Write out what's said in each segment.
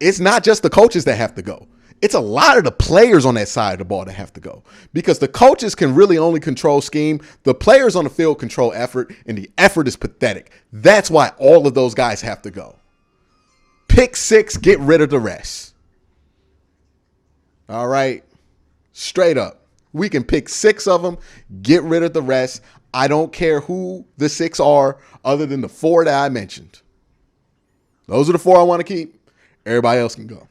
It's not just the coaches that have to go. It's a lot of the players on that side of the ball that have to go, because the coaches can really only control scheme. The players on the field control effort, and the effort is pathetic. That's why all of those guys have to go. Pick 6, get rid of the rest. All right. Straight up. We can pick 6 of them, get rid of the rest. I don't care who the 6 are other than the 4 that I mentioned. Those are the 4 I want to keep. Everybody else can go.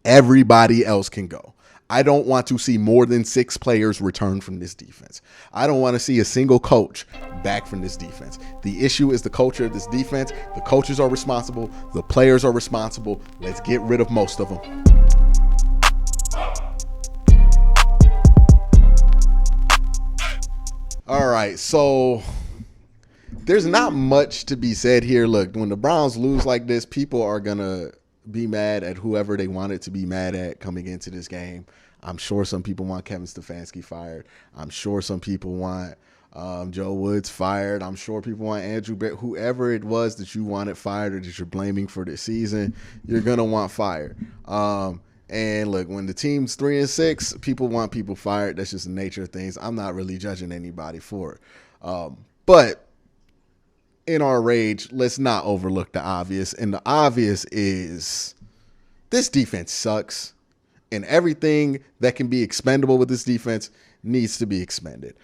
Everybody else can go. I don't want to see more than 6 players return from this defense. I don't want to see a single coach back from this defense. The issue is the culture of this defense. The coaches are responsible. The players are responsible. Let's get rid of most of them. All right, so there's not much to be said here. Look, when the Browns lose like this, people are going to be mad at whoever they wanted to be mad at coming into this game. I'm sure some people want Kevin Stefanski fired. I'm sure some people want Joe Woods fired. I'm sure people want Andrew Barrett. Whoever it was that you wanted fired or that you're blaming for this season, you're going to want fired. And look, when the team's 3-6, people want people fired. That's just the nature of things. I'm not really judging anybody for it. But in our rage, let's not overlook the obvious. And the obvious is this defense sucks. And everything that can be expendable with this defense needs to be expended.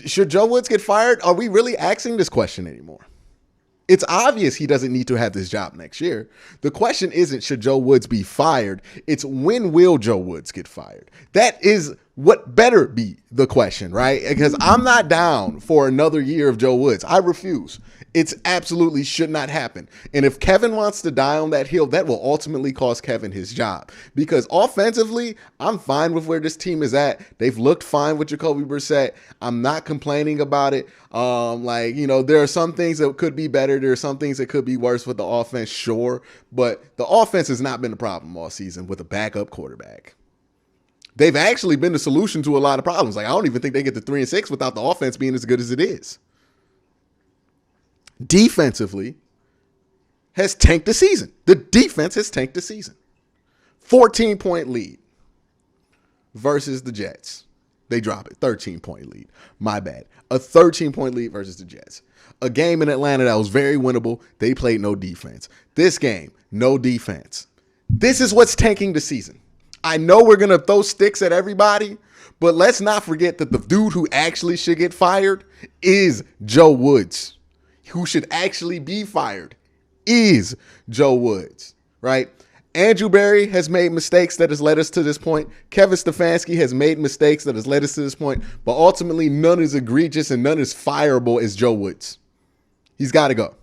Should Joe Woods get fired? Are we really asking this question anymore? It's obvious he doesn't need to have this job next year. The question isn't should Joe Woods be fired. It's when will Joe Woods get fired? That is what better be the question, right? Because I'm not down for another year of Joe Woods. I refuse. It's absolutely should not happen. And if Kevin wants to die on that hill, that will ultimately cost Kevin his job. Because offensively, I'm fine with where this team is at. They've looked fine with Jacoby Brissett. I'm not complaining about it. There are some things that could be better. There are some things that could be worse with the offense, sure. But the offense has not been the problem all season with a backup quarterback. They've actually been the solution to a lot of problems. I don't even think they get to 3-6 without the offense being as good as it is. Defensively has tanked the season. The defense has tanked the season. 14-point lead versus the Jets. They drop it. 13-point lead. My bad. A 13-point lead versus the Jets. A game in Atlanta that was very winnable. They played no defense. This game, no defense. This is what's tanking the season. I know we're going to throw sticks at everybody, but let's not forget that the dude who actually should get fired is Joe Woods. Who should actually be fired is Joe Woods, right? Andrew Barry has made mistakes that has led us to this point. Kevin Stefanski has made mistakes that has led us to this point, but ultimately none is egregious and none is fireable as Joe Woods. He's got to go.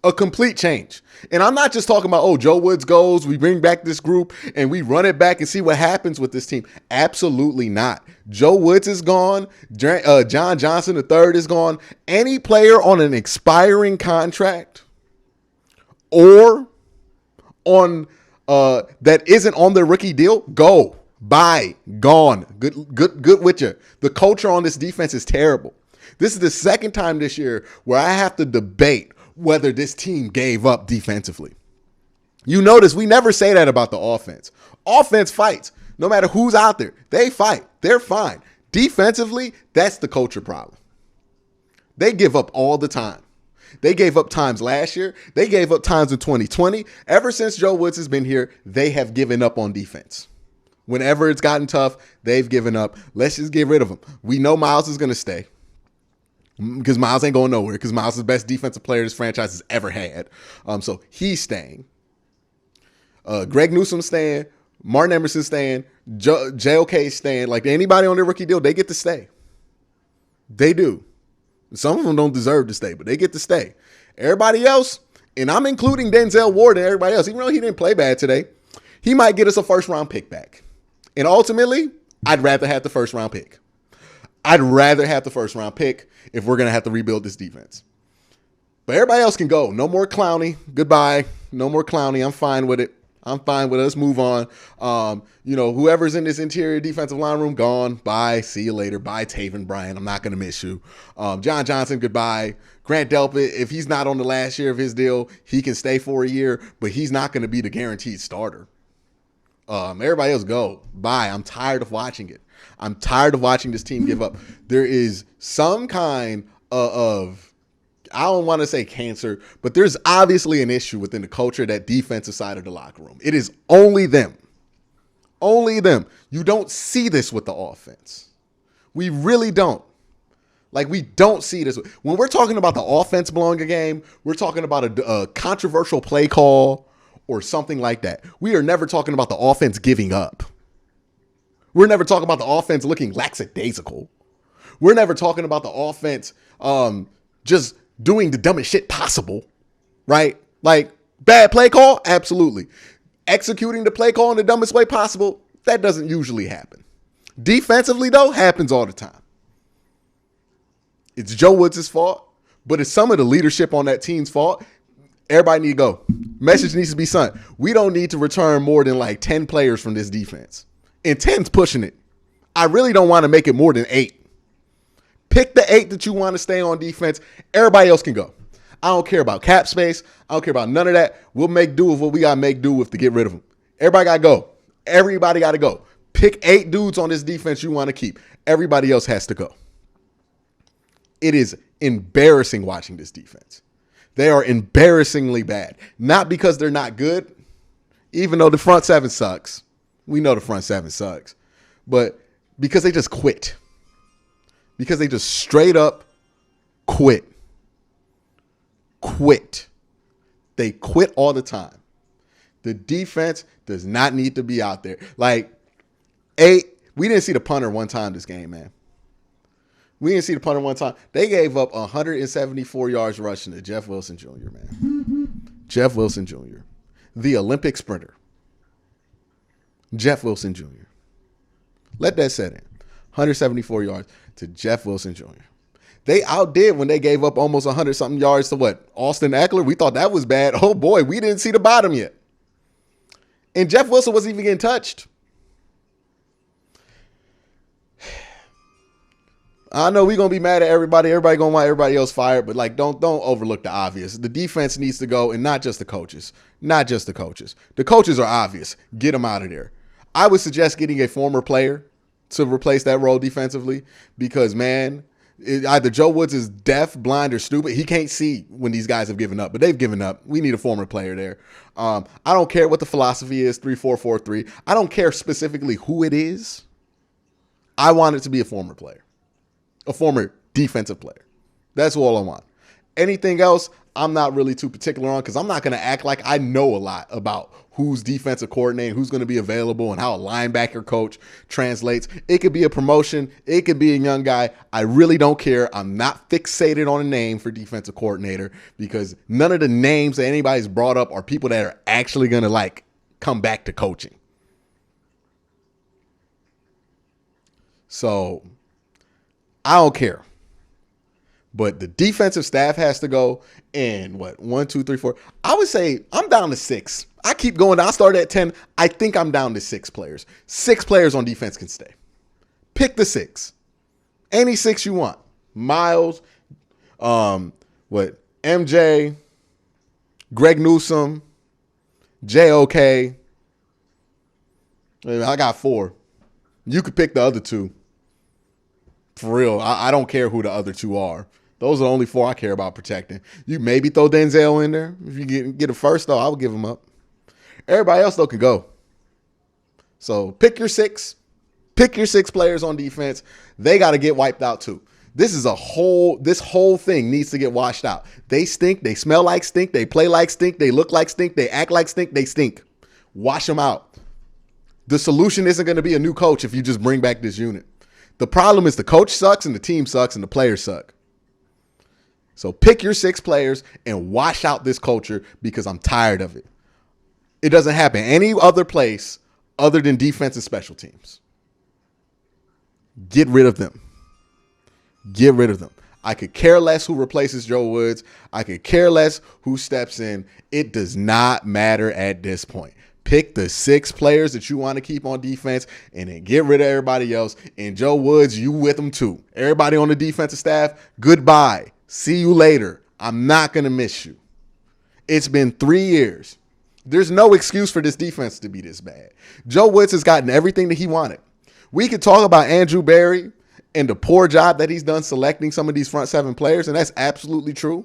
A complete change. And I'm not just talking about, Joe Woods goes, we bring back this group and we run it back and see what happens with this team. Absolutely not. Joe Woods is gone. John Johnson III is gone. Any player on an expiring contract or on that isn't on their rookie deal, go. Bye. Gone. Good with you. The culture on this defense is terrible. This is the second time this year where I have to debate whether this team gave up defensively. You notice we never say that about the offense. Offense fights. No matter who's out there, they fight. They're fine. Defensively, that's the culture problem. They give up all the time. They gave up times last year. They gave up times in 2020. Ever since Joe Woods has been here, they have given up on defense. Whenever it's gotten tough, they've given up. Let's just get rid of them. We know Miles is going to stay. Because Miles ain't going nowhere. Because Miles is the best defensive player this franchise has ever had. So he's staying. Greg Newsom's staying. Martin Emerson's staying. JOK's staying. Like anybody on their rookie deal, they get to stay. They do. Some of them don't deserve to stay, but they get to stay. Everybody else, and I'm including Denzel Ward and everybody else, even though he didn't play bad today, he might get us a first-round pick back. And ultimately, I'd rather have the first-round pick. I'd rather have the first-round pick if we're going to have to rebuild this defense. But everybody else can go. No more Clowney. Goodbye. No more Clowney. I'm fine with it. I'm fine with it. Let's move on. Whoever's in this interior defensive line room, gone. Bye. See you later. Bye, Taven Bryan. I'm not going to miss you. John Johnson, goodbye. Grant Delpit, if he's not on the last year of his deal, he can stay for a year, but he's not going to be the guaranteed starter. Everybody else go. Bye. I'm tired of watching it. I'm tired of watching this team give up. There is some kind of I don't want to say cancer, but there's obviously an issue within the culture, that defensive side of the locker room. It is only them. Only them. You don't see this with the offense. We really don't. Like, we don't see this. When we're talking about the offense blowing a game, we're talking about a controversial play call or something like that. We are never talking about the offense giving up. We're never talking about the offense looking lackadaisical. We're never talking about the offense just doing the dumbest shit possible, right? Like, bad play call? Absolutely. Executing the play call in the dumbest way possible? That doesn't usually happen. Defensively, though, happens all the time. It's Joe Woods' fault, but it's some of the leadership on that team's fault. Everybody need to go. Message needs to be sent. We don't need to return more than like 10 players from this defense. And 10's pushing it. I really don't want to make it more than 8. Pick the 8 that you want to stay on defense. Everybody else can go. I don't care about cap space. I don't care about none of that. We'll make do with what we got to make do with to get rid of them. Everybody got to go. Everybody got to go. Pick 8 dudes on this defense you want to keep. Everybody else has to go. It is embarrassing watching this defense. They are embarrassingly bad. Not because they're not good, even though the front 7 sucks. We know the front 7 sucks. But because they just quit. Because they just straight up quit. Quit. They quit all the time. The defense does not need to be out there. Like, we didn't see the punter one time this game, man. We didn't see the punter one time. They gave up 174 yards rushing to Jeff Wilson Jr., man. Jeff Wilson Jr., the Olympic sprinter. Jeff Wilson Jr. Let that set in. 174 yards to Jeff Wilson Jr. They outdid when they gave up almost 100-something yards to what? Austin Eckler? We thought that was bad. Oh, boy, we didn't see the bottom yet. And Jeff Wilson wasn't even getting touched. I know we're going to be mad at everybody. Everybody going to want everybody else fired, but like, don't overlook the obvious. The defense needs to go, and not just the coaches. Not just the coaches. The coaches are obvious. Get them out of there. I would suggest getting a former player to replace that role defensively because, man, either Joe Woods is deaf, blind, or stupid. He can't see when these guys have given up, but they've given up. We need a former player there. I don't care what the philosophy is, 3-4-4-3. I don't care specifically who it is. I want it to be a former player. A former defensive player. That's all I want. Anything else, I'm not really too particular on because I'm not going to act like I know a lot about who's defensive coordinator, who's going to be available, and how a linebacker coach translates. It could be a promotion. It could be a young guy. I really don't care. I'm not fixated on a name for defensive coordinator because none of the names that anybody's brought up are people that are actually going to like come back to coaching. So I don't care. But the defensive staff has to go. And what? 1, 2, 3, 4. I would say I'm down to 6. I keep going. I started at 10. I think I'm down to 6 players. 6 players on defense can stay. Pick the 6. Any 6 you want. Miles, MJ, Greg Newsome, JOK. I got 4. You could pick the other 2. For real, I don't care who the other 2 are. Those are the only 4 I care about protecting. You maybe throw Denzel in there. If you get a first, though, I would give him up. Everybody else, though, can go. So pick your 6. Pick your 6 players on defense. They got to get wiped out, too. This whole thing needs to get washed out. They stink. They smell like stink. They play like stink. They look like stink. They act like stink. They stink. Wash them out. The solution isn't going to be a new coach if you just bring back this unit. The problem is the coach sucks and the team sucks and the players suck. So pick your 6 players and wash out this culture because I'm tired of it. It doesn't happen any other place other than defense and special teams. Get rid of them. Get rid of them. I could care less who replaces Joe Woods. I could care less who steps in. It does not matter at this point. Pick the 6 players that you want to keep on defense and then get rid of everybody else. And Joe Woods, you with them too. Everybody on the defensive staff, goodbye. See you later. I'm not going to miss you. It's been 3 years. There's no excuse for this defense to be this bad. Joe Woods has gotten everything that he wanted. We could talk about Andrew Berry and the poor job that he's done selecting some of these front seven players, and that's absolutely true.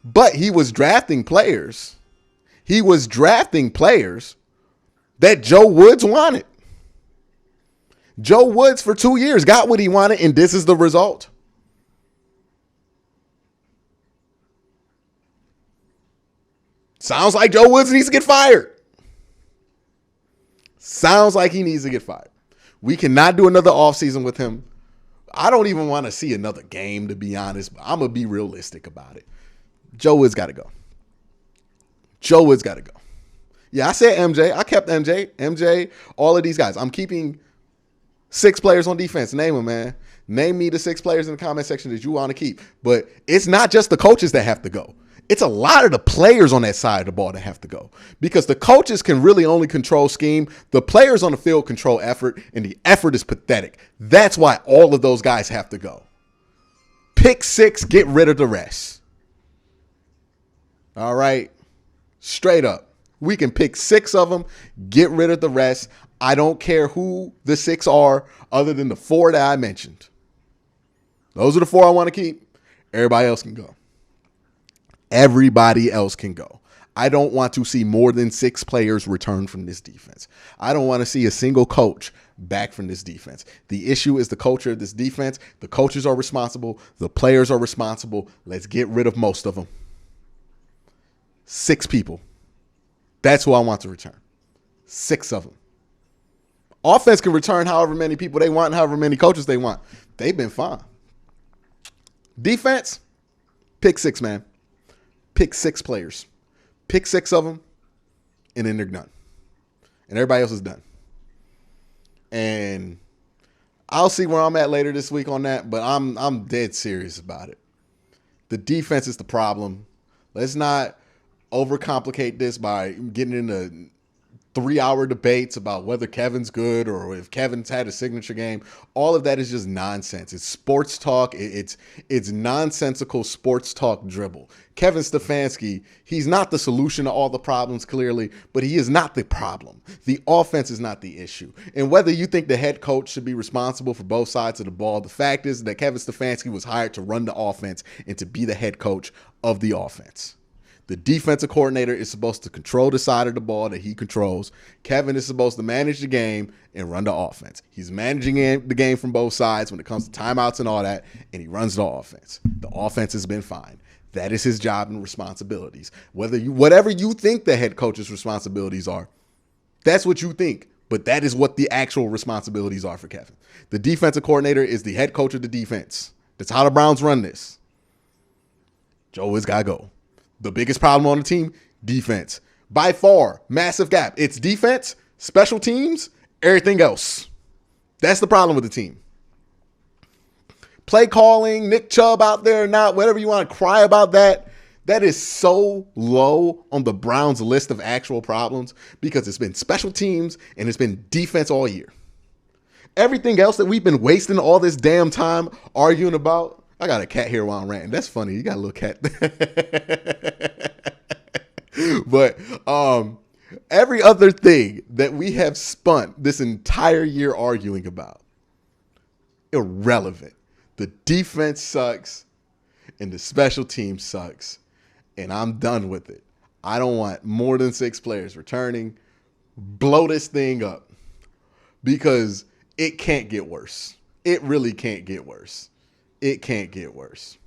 But he was drafting players. He was drafting players that Joe Woods wanted. Joe Woods for 2 years got what he wanted, and this is the result. Sounds like Joe Woods needs to get fired. Sounds like he needs to get fired. We cannot do another offseason with him. I don't even want to see another game, to be honest. But I'm going to be realistic about it. Joe Woods got to go. Joe Woods got to go. Yeah, I said MJ. I kept MJ. MJ, all of these guys. I'm keeping 6 players on defense. Name them, man. Name me the 6 players in the comment section that you want to keep. But it's not just the coaches that have to go. It's a lot of the players on that side of the ball that have to go, because the coaches can really only control scheme. The players on the field control effort, and the effort is pathetic. That's why all of those guys have to go. Pick 6, get rid of the rest. All right. Straight up. We can pick 6 of them, get rid of the rest. I don't care who the 6 are other than the 4 that I mentioned. Those are the 4 I want to keep. Everybody else can go. Everybody else can go. I don't want to see more than 6 players return from this defense. I don't want to see a single coach back from this defense. The issue is the culture of this defense. The coaches are responsible. The players are responsible. Let's get rid of most of them. 6 people. That's who I want to return. 6 of them. Offense can return however many people they want and however many coaches they want. They've been fine. Defense, pick 6, man. Pick 6 players. Pick 6 of them, and then they're done. And everybody else is done. And I'll see where I'm at later this week on that, but I'm dead serious about it. The defense is the problem. Let's not overcomplicate this by getting into 3-hour debates about whether Kevin's good or if Kevin's had a signature game. All of that is just nonsense. It's sports talk. It's nonsensical sports talk dribble. Kevin Stefanski, he's not the solution to all the problems, clearly, but he is not the problem. The offense is not the issue. And whether you think the head coach should be responsible for both sides of the ball, the fact is that Kevin Stefanski was hired to run the offense and to be the head coach of the offense. The defensive coordinator is supposed to control the side of the ball that he controls. Kevin is supposed to manage the game and run the offense. He's managing the game from both sides when it comes to timeouts and all that, and he runs the offense. The offense has been fine. That is his job and responsibilities. Whatever you think the head coach's responsibilities are, that's what you think. But that is what the actual responsibilities are for Kevin. The defensive coordinator is the head coach of the defense. That's how the Browns run this. Joe has got to go. The biggest problem on the team, defense. By far, massive gap. It's defense, special teams, everything else. That's the problem with the team. Play calling, Nick Chubb out there or not, whatever you want to cry about that is so low on the Browns' list of actual problems because it's been special teams and it's been defense all year. Everything else that we've been wasting all this damn time arguing about, I got a cat here while I'm ranting. That's funny. You got a little cat. But every other thing that we have spent this entire year arguing about, irrelevant. The defense sucks and the special team sucks. And I'm done with it. I don't want more than 6 players returning. Blow this thing up because it can't get worse. It really can't get worse. It can't get worse.